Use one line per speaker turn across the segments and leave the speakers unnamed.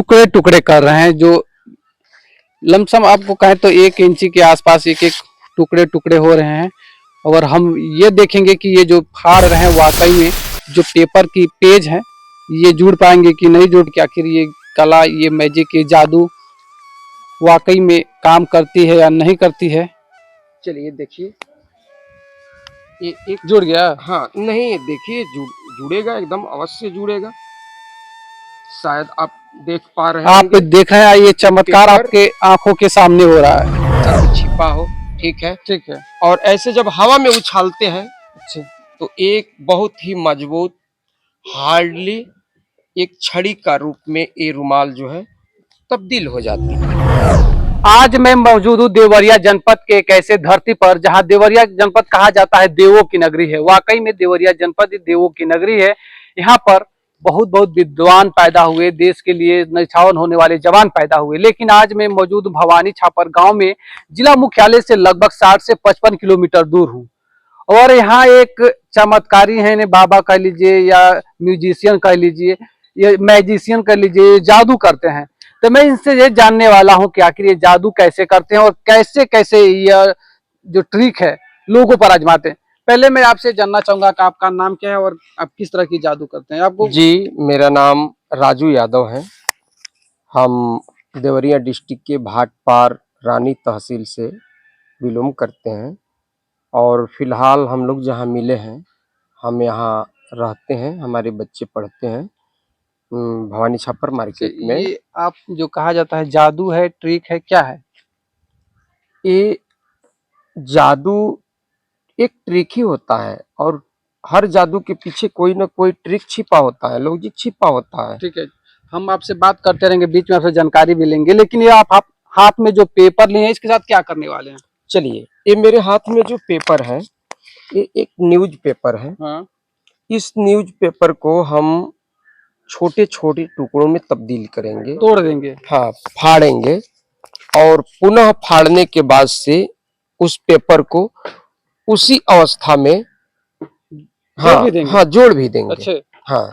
टुकड़े टुकड़े कर रहे हैं। जो लमसम आपको कहें तो 1 इंची के आसपास एक एक टुकड़े टुकड़े हो रहे हैं। और हम ये देखेंगे कि ये जो फाड़ रहे हैं वाकई में जो पेपर की पेज है ये जुड़ पाएंगे कि नहीं जुड़ के, आखिर ये कला, ये मैजिक, ये जादू वाकई में काम करती है या नहीं करती है।
चलिए देखिए, ये एक
जुड़ गया।
हाँ नहीं, देखिए जुड़ेगा, एकदम अवश्य जुड़ेगा। शायद आप देख पा रहे
आप
होंगे,
देख रहे हैं ये चमत्कार
पेपर
आपके आंखों के सामने हो रहा है।
छिपा हो, ठीक है।
ठीक है।
और ऐसे जब हवा में उछालते हैं
अच्छा।
तो एक बहुत ही मजबूत, हार्डली एक छड़ी का रूप में ये रुमाल जो है तब्दील हो जाती है।
आज मैं मौजूद हूँ देवरिया जनपद के एक ऐसे धरती पर जहाँ देवरिया जनपद कहा जाता है देवों की नगरी है। वाकई में देवरिया जनपद देवों की नगरी है। यहाँ पर बहुत बहुत विद्वान पैदा हुए, देश के लिए न्यौछावर होने वाले जवान पैदा हुए। लेकिन आज मैं मौजूद भवानी छापर गांव में, जिला मुख्यालय से लगभग 60 से 55 किलोमीटर दूर हूँ। और यहाँ एक चमत्कारी है, ने बाबा कह लीजिए या म्यूजिशियन कह लीजिए, ये मैजिशियन कह लीजिए, जादू करते हैं। तो मैं इनसे ये जानने वाला हूँ कि आखिर ये जादू कैसे करते हैं और कैसे कैसे यह जो ट्रिक है लोगों पर आजमाते हैं। पहले मैं आपसे जानना चाहूंगा कि आपका नाम क्या है और आप किस तरह की जादू करते हैं। आपको
जी, मेरा नाम राजू यादव है। हम देवरिया डिस्ट्रिक्ट के भाटपार रानी तहसील से बिलोंग करते हैं और फिलहाल हम लोग जहाँ मिले हैं, हम यहाँ रहते हैं, हमारे बच्चे पढ़ते हैं भवानी छापर मार्केट में।
ये आप जो कहा जाता है जादू है, ट्रिक है, क्या है?
ये जादू एक ट्रिक ही होता है और हर जादू के पीछे कोई ना कोई ट्रिक छिपा होता है, लॉजिक छिपा होता है।
ठीक है, हम आपसे बात करते रहेंगे, बीच में आपसे जानकारी भी लेंगे। लेकिन ये आप हाथ में जो पेपर लिए हैं इसके साथ क्या करने वाले हैं?
चलिए, ये मेरे हाथ में जो पेपर है ये एक न्यूज पेपर है।
हाँ।
इस न्यूज पेपर को हम छोटे छोटे टुकड़ों में तब्दील करेंगे,
तोड़ देंगे।
हाँ, फाड़ेंगे और पुनः फाड़ने के बाद से उस पेपर को उसी अवस्था में
जोड़ भी देंगे।
हाँ जोड़ भी देंगे।
अच्छे।
हाँ,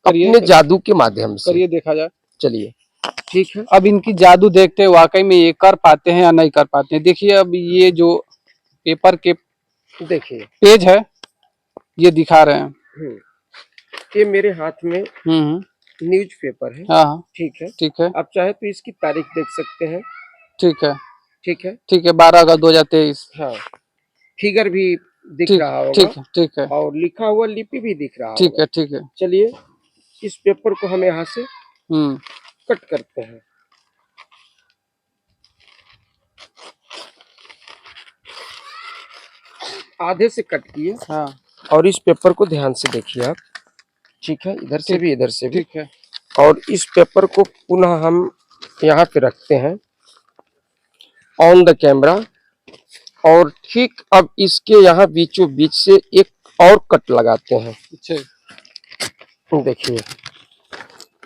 करिए,
अपने जादू के माध्यम से।
करिए, देखा जाए।
चलिए, ठीक है।
अब इनकी जादू देखते हैं वाकई में ये कर पाते हैं या नहीं कर पाते हैं। देखिए, अब ये जो पेपर के
देखिए
पेज है ये दिखा रहे हैं।
ये मेरे हाथ में न्यूज पेपर है।
हाँ हाँ,
ठीक है,
ठीक है,
आप चाहे तो इसकी तारीख देख सकते हैं।
ठीक है,
ठीक है,
ठीक है, 12 अगस्त 2023।
हाँ, फिगर भी दिख
ठीक,
रहा होगा।
ठीक है, ठीक है,
और लिखा हुआ लिपि भी दिख रहा
ठीक
होगा।
है, ठीक है।
चलिए, इस पेपर को हम यहाँ से कट करते हैं। आधे से कट किए।
हाँ।
और इस पेपर को ध्यान से देखिए आप। ठीक है, इधर से भी, इधर से भी।
ठीक है।
और इस पेपर को पुनः हम यहाँ पे रखते हैं ऑन द कैमरा। और ठीक अब इसके यहाँ बीचों बीच से एक और कट लगाते हैं। देखिए,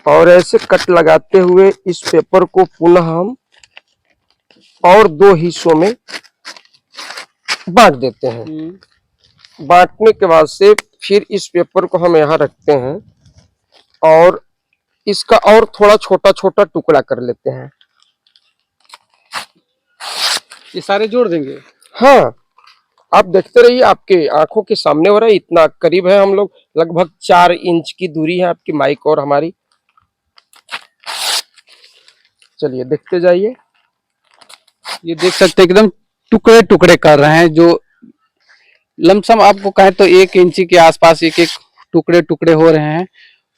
और ऐसे कट लगाते हुए इस पेपर को पुनः हम और 2 हिस्सों में बांट देते हैं। बांटने के बाद से फिर इस पेपर को हम यहाँ रखते हैं और इसका और थोड़ा छोटा छोटा टुकड़ा कर लेते हैं।
ये सारे जोड़ देंगे।
हाँ, आप देखते रहिए, आपके आंखों के सामने हो रहा है। इतना करीब है हम लोग, लगभग 4 इंच की दूरी है आपकी माइक और हमारी। चलिए, देखते जाइए।
ये देख सकते हैं एकदम टुकड़े टुकड़े कर रहे हैं। जो लमसम आपको कहें तो 1 इंची के आसपास एक एक टुकड़े टुकड़े हो रहे हैं।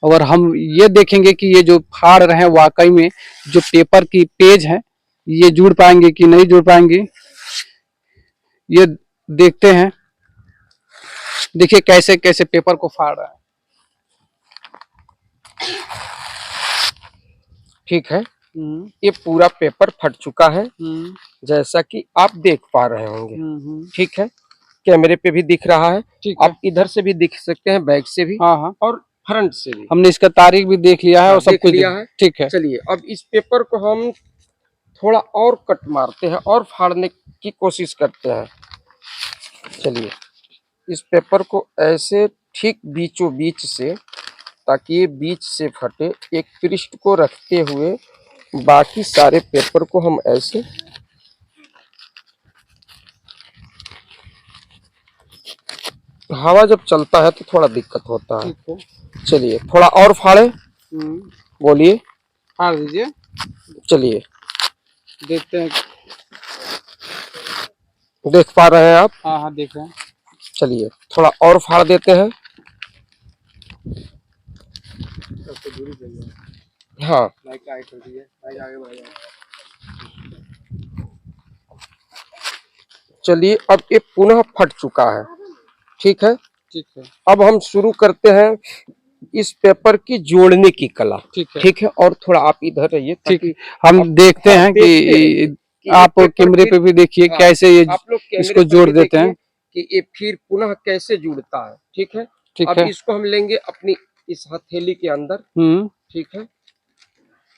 और हम ये देखेंगे कि ये जो फाड़ रहे हैं वाकई में जो पेपर की पेज है ये जुड़ पाएंगे कि नहीं जुड़ पाएंगे, ये देखते हैं। देखिए कैसे कैसे पेपर को फाड़ रहा है।
ठीक है, ये पूरा पेपर फट चुका है, जैसा कि आप देख पा रहे होंगे। ठीक है, कैमरे पे भी दिख रहा है। आप इधर से भी दिख सकते हैं, बैक से भी। हाँ हाँ, और फ्रंट से भी।
हमने इसका तारीख भी देख लिया है और सब कुछ
लिया है।
ठीक है।
चलिए, अब इस पेपर को हम थोड़ा और कट मारते हैं और फाड़ने की कोशिश करते हैं। चलिए, इस पेपर को ऐसे ठीक बीचों बीच से ताकि ये बीच से फटे। एक पृष्ठ को रखते हुए बाकी सारे पेपर को हम ऐसे हवा जब चलता है तो थोड़ा दिक्कत होता है।
ठीक है।
चलिए थोड़ा और फाड़े, बोलिए।
फाड़ दीजिए,
चलिए
देखते हैं।
देख पा रहे हैं आप?
हाँ हाँ, देख रहे हैं।
चलिए थोड़ा और फाड़ देते हैं। हाँ चलिए, अब ये पुनः फट चुका है। ठीक है,
ठीक है।
अब हम शुरू करते हैं इस पेपर की जोड़ने की कला।
ठीक है।
ठीक है, और थोड़ा आप इधर रहिए
ठीक,
ताकि
हम देखते हैं
देखते रहिए
कि
कि
आप
ये पेपर
कैमरे
फिर-
पे भी देखिए
हाँ,
कैसे ये
आप लोग कैमरे
इसको
पर
जोड़
भी
देते हैं।
देखिए कि ये फिर पुनः कैसे जुड़ता है। ठीक है,
ठीक
अब
है।
इसको हम लेंगे अपनी इस हथेली के अंदर। ठीक है,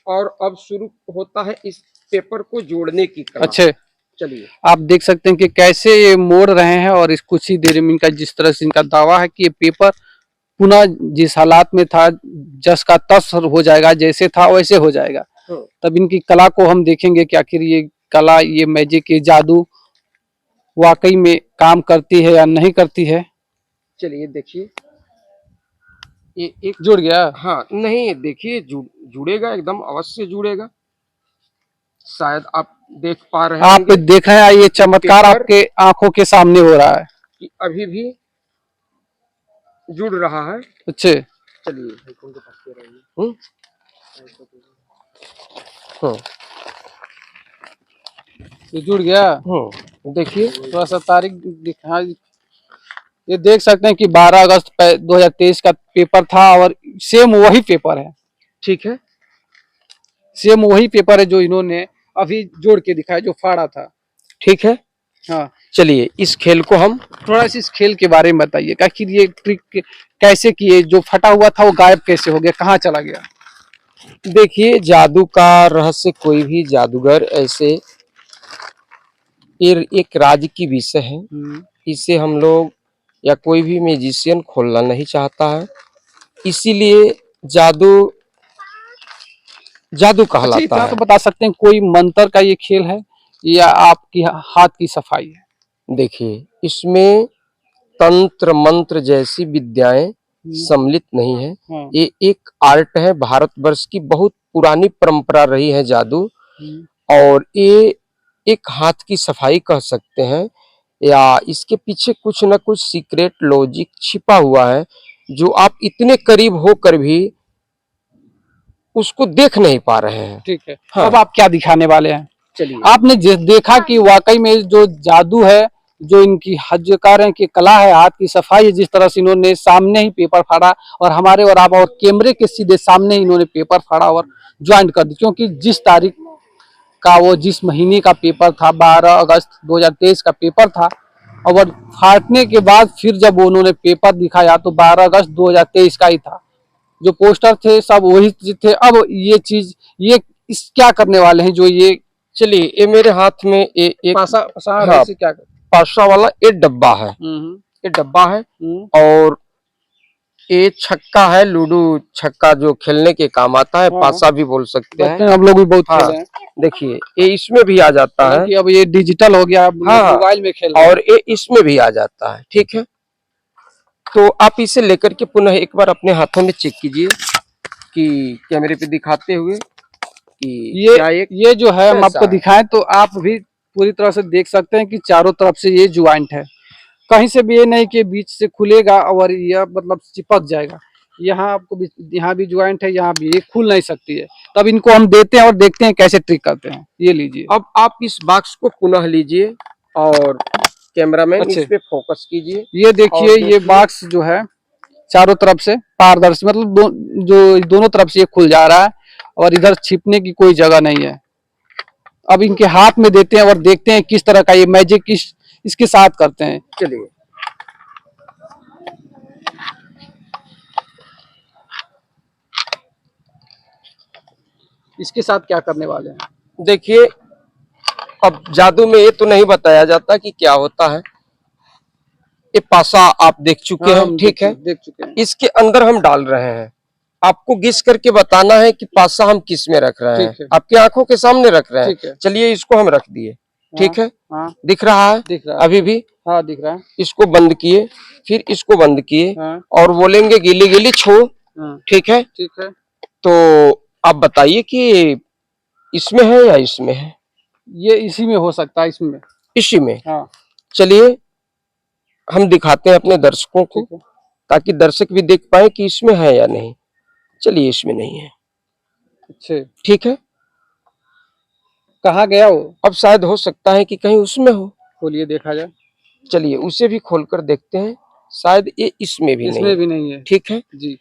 और अब शुरू होता है इस पेपर को जोड़ने की कला।
अच्छे,
चलिए
आप देख सकते हैं कि कैसे ये मोड़ रहे हैं और इस कुछ ही देर में इनका जिस तरह से इनका दावा है कि ये पेपर पुनः जिस हालात में था जस का तस हो जाएगा, जैसे था वैसे हो जाएगा। तब इनकी कला को हम देखेंगे कि आखिर ये कला, ये मैजिक, ये जादू वाकई में काम करती है या नहीं करती है।
चलिए देखिए, ये एक
जुड़ गया।
हाँ नहीं, देखिए जुड़ेगा, एकदम अवश्य जुड़ेगा। शायद आप देख पा रहे
आप
होंगे
देख रहे हैं ये चमत्कार
पेपर
आपके आंखों के सामने हो रहा है
कि अभी भी जुड़ रहा है।
अच्छे।
चलिए हम्म हम्म
ये जुड़ गया।
देखिए
थोड़ा सा तारीख दिखा। ये देख सकते हैं कि 12 अगस्त 2023 का पेपर था और सेम वही पेपर है।
ठीक है,
सेम वही पेपर है जो इन्होंने अभी जोड़ के दिखाया, जो फाड़ा था।
ठीक है।
हाँ,
चलिए इस खेल को हम
थोड़ा सा इस खेल के बारे में बताइए कि ये ट्रिक कैसे किए, जो फटा हुआ था वो गायब कैसे हो गया, कहाँ चला गया।
देखिए, जादू का रहस्य कोई भी जादूगर ऐसे एक राज की विषय है। इसे हम लोग या कोई भी म्यूजिशियन खोलना नहीं चाहता है, इसीलिए जादू जादू
अच्छा,
कहलाता
इतना
है।
तो बता सकते हैं कोई मंत्र का ये खेल है या आपकी हाथ की सफाई है।
देखिए, इसमें तंत्र मंत्र जैसी विद्याएं सम्मिलित नहीं है। ये एक आर्ट है, भारतवर्ष की बहुत पुरानी परंपरा रही है जादू, और ये एक हाथ की सफाई कह सकते हैं, या इसके पीछे कुछ न कुछ सीक्रेट लॉजिक छिपा हुआ है जो आप इतने करीब होकर भी उसको देख नहीं पा रहे हैं।
ठीक है।
हाँ।
अब आप क्या दिखाने वाले हैं?
चलिए,
आपने देखा कि वाकई में जो जादू है, जो इनकी हजकार की कला है, हाथ की सफाई है, जिस तरह से इन्होंने सामने ही पेपर फाड़ा और हमारे और आप और कैमरे के सीधे सामने ही इन्होंने पेपर फाड़ा और ज्वाइन कर दी, क्योंकि जिस तारीख का वो जिस महीने का पेपर था 12 अगस्त 2023 का पेपर था, और फाटने के बाद फिर जब उन्होंने पेपर दिखाया तो 12 अगस्त 2023 का ही था। जो पोस्टर थे सब वही चीज थे। अब ये चीज ये इस क्या करने वाले हैं जो ये।
चलिए, ये मेरे हाथ में एक हाँ,
क्या
पासा वाला ये डब्बा है। ये डब्बा है, और ये छक्का है, लूडो छक्का जो खेलने के काम आता है, पासा भी बोल सकते हैं।
हम लोग भी बहुत
हाँ,
खेले हैं।
देखिए ये इसमें भी आ जाता है
कि अब ये डिजिटल हो गया,
हाँ,
मोबाइल में खेल
और ये इसमें भी आ जाता है। ठीक है, तो आप इसे लेकर के पुनः एक बार अपने हाथों में चेक कीजिए कि कैमरे पे दिखाते हुए कि
ये जो है हम आपको दिखाएं तो आप भी पूरी तरह से देख सकते हैं कि चारों तरफ से ये ज्वाइंट है, कहीं से भी ये नहीं कि बीच से खुलेगा और यह मतलब चिपक जाएगा। यहाँ आपको यहाँ भी ज्वाइंट है, यहाँ भी, ये खुल नहीं सकती है। तब इनको हम देते हैं और देखते हैं कैसे ट्रिक करते हैं। ये लीजिए।
अब आप इस बॉक्स को पुनः लीजिए और कैमरामैन इस पे फोकस कीजिए।
ये देखिए, ये बॉक्स जो है चारों तरफ से पारदर्शी, मतलब जो दोनों तरफ से ये खुल जा रहा है और इधर छिपने की कोई जगह नहीं है। अब इनके हाथ में देते हैं और देखते हैं किस तरह का ये मैजिक इसके साथ करते हैं।
चलिए,
इसके साथ क्या करने वाले हैं?
देखिए, अब जादू में ये तो नहीं बताया जाता कि क्या होता है। ये पासा आप देख चुके हैं, ठीक है,
देख चुके हैं।
इसके अंदर हम डाल रहे हैं आपको गेस करके बताना है कि पासा हम किस में रख रहे
ठीक
हैं।
है।
आपकी आंखों के सामने रख रहे
ठीक है।
हैं। चलिए इसको हम रख दिए, ठीक है।
हाँ
दिख रहा है
दिख रहा है।
अभी भी?
हाँ दिख रहा है।
इसको बंद किए, फिर इसको बंद किए
हाँ
और बोलेंगे गिली गिली छो,
हाँ
ठीक है।
ठीक है।
तो आप बताइए कि इसमें है या इसमें है?
ये इसी में हो सकता है, इसमें।
इसी में।
हाँ
चलिए हम दिखाते हैं अपने दर्शकों को,
ठीक है।
ताकि दर्शक भी देख पाए कि इसमें है या नहीं। चलिए इसमें नहीं है,
अच्छा,
ठीक है।
कहाँ गया वो?
अब शायद हो सकता है कि कहीं उसमें हो।
खोलिए देखा जाए।
चलिए उसे भी खोलकर देखते हैं, शायद ये इसमें भी नहीं
इसमें
है,
भी नहीं है।
ठीक है।
जी।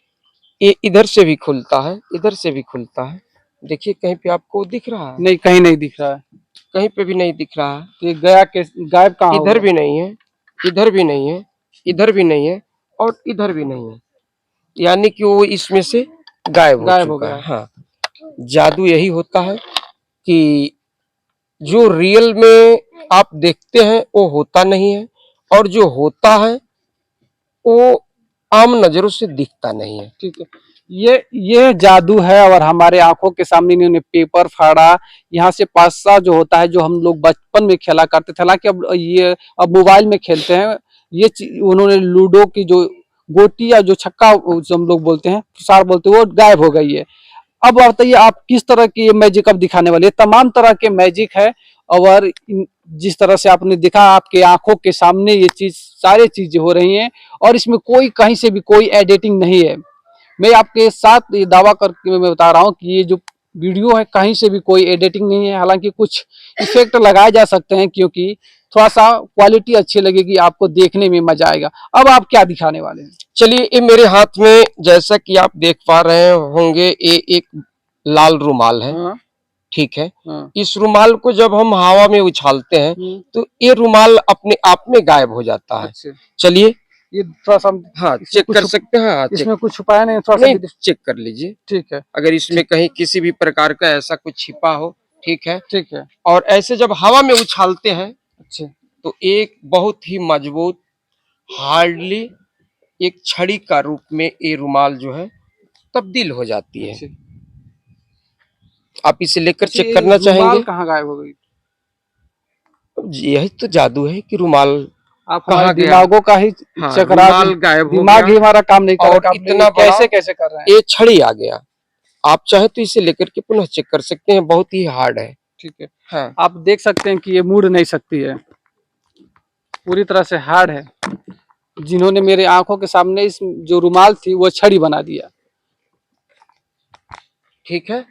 ये इधर से भी खुलता है, इधर से भी खुलता है। देखिए कहीं पे आपको दिख रहा है?
नहीं, कहीं नहीं दिख रहा है।
कहीं पे भी नहीं दिख रहा है।
तो ये गया के गायब कहाँ
इधर
होगा?
भी नहीं है, इधर भी नहीं है, इधर भी नहीं है और इधर भी नहीं है। यानी कि वो इसमें से गायब हो
गायब हो
चुका
गया।
है। हाँ, जादू यही होता है कि जो रियल में आप देखते हैं वो होता नहीं है, और जो होता है वो आम नजरों से दिखता नहीं है।
ठीक है। ये जादू है, और हमारे आंखों के सामने इन्होंने पेपर फाड़ा। यहाँ से पासा जो होता है, जो हम लोग बचपन में खेला करते थे, हालांकि अब मोबाइल में खेलते हैं। उन्होंने लूडो की जो गोटी या जो छक्का जो हम लोग बोलते हैं, सार बोलते हैं, वो गायब हो गई है। अब बताइए आप किस तरह की ये मैजिक अब दिखाने वाले हैं? तमाम तरह के मैजिक है। और जिस तरह से आपने देखा, आपके आंखों के सामने ये चीज सारी चीजें हो रही हैं, और इसमें कोई कहीं से भी कोई एडिटिंग नहीं है। मैं आपके साथ ये दावा करके मैं बता रहा हूँ कि ये जो वीडियो है, कहीं से भी कोई एडिटिंग नहीं है। हालांकि कुछ इफेक्ट लगाए जा सकते हैं, क्योंकि थोड़ा सा क्वालिटी अच्छी लगेगी, आपको देखने में मजा आएगा। अब आप क्या दिखाने वाले हैं?
चलिए ये मेरे हाथ में, जैसा कि आप देख पा रहे होंगे, ये एक लाल रुमाल है,
हाँ
ठीक है।
हाँ।
इस रुमाल को जब हम हवा में उछालते हैं तो ये रुमाल अपने आप में गायब हो जाता है।
अच्छा,
चलिए
ये थोड़ा सा
हाँ
इसमें
चेक
कुछ
कर सकते हैं। हाँ, चेक
इसमें कुछ छुपाया नहीं, थोड़ा सा
नहीं,
भी
चेक कर लीजिए।
ठीक है।
अगर इसमें कहीं किसी भी प्रकार का ऐसा कुछ छिपा हो, ठीक है।
ठीक है।
और ऐसे जब हवा में उछालते हैं
अच्छा
तो एक बहुत ही मजबूत, हार्डली एक छड़ी का रूप में ये रुमाल जो है तब्दील हो जाती है।
अच्छा।
आप इसे लेकर
अच्छा,
चेक
ये
करना
रुमाल
चाहेंगे?
कहाँ गायब हो गई?
यही तो जादू है कि रुमाल
आप हमारे
कहाँ गया।
दिमागों का ही
हाँ,
चकरा
रुमाल गायब हो
दिमाग ही
गया
हमारा काम नहीं कर
और
रहा। आप
इतना बड़ा
कैसे कैसे कर रहे हैं?
ये छड़ी आ गया। आप चाहे तो इसे लेकर के पुनः चेक कर सकते हैं, बहुत ही हार्ड है।
ठीक है।
हाँ,
आप देख सकते हैं कि ये मुड़ नहीं सकती है, पूरी तरह से हार्ड है। जिन्होंने मेरे आंखों के सामने इस जो रुमाल थी वो छड़ी बना दिया।
ठीक है।